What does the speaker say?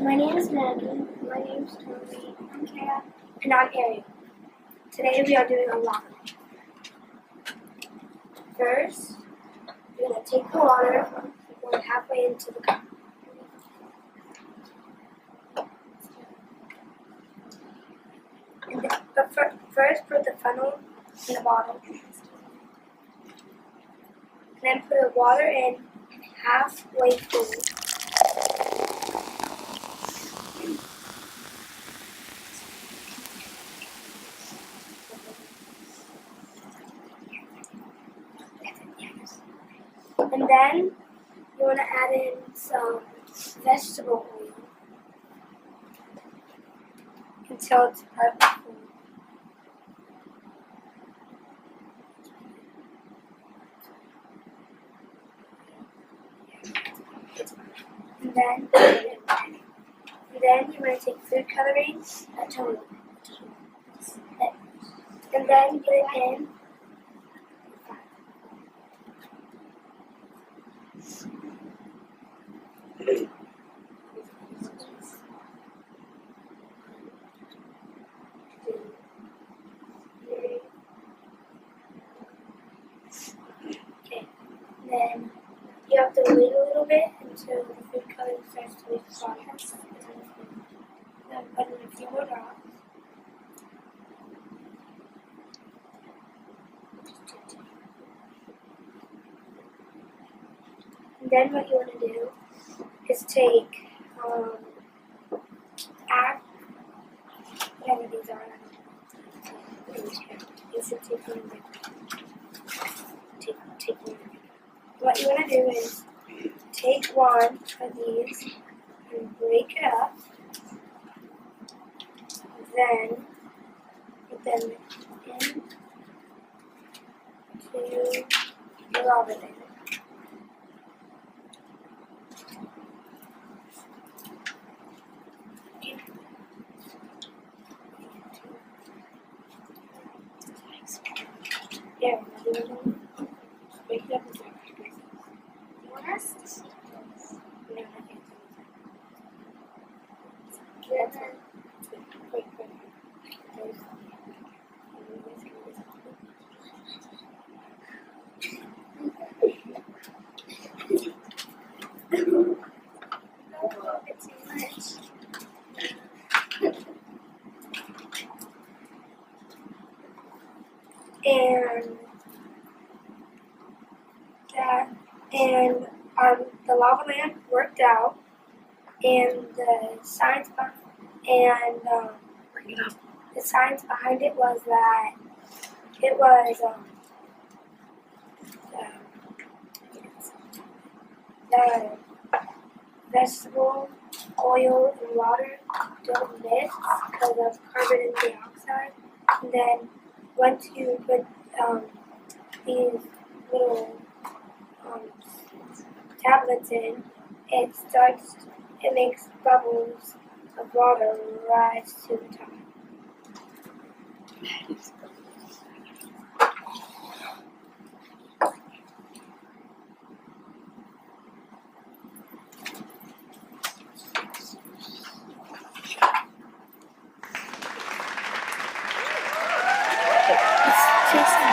My name is Maggie. My name is Toni. I'm Cara. And I'm Ariel. Today we are doing a lava. First, we're going to take the water and pour it halfway into the cup. But first, put the funnel in the bottle. And then put the water in halfway full. And then you want to add in some vegetable oil until it's partly full. And then you want to take food coloring and then put it in. Okay, then you have to wait a little bit until the food coloring starts to leave the bottom. Then put in a few more drops. And then what you want to do is take whatever these are. What you want to do is take one of these and break it up. Then put them into the lava there. Yeah, break it up into pieces. You want us? No, I can't. That's it. Quick. Oh, it's too much. And the lava lamp worked out, and the science behind it was that it was the vegetable oil and water don't mix because of carbon dioxide. And then once you put these little tablets in, it makes bubbles of water rise to the top. It's tasty.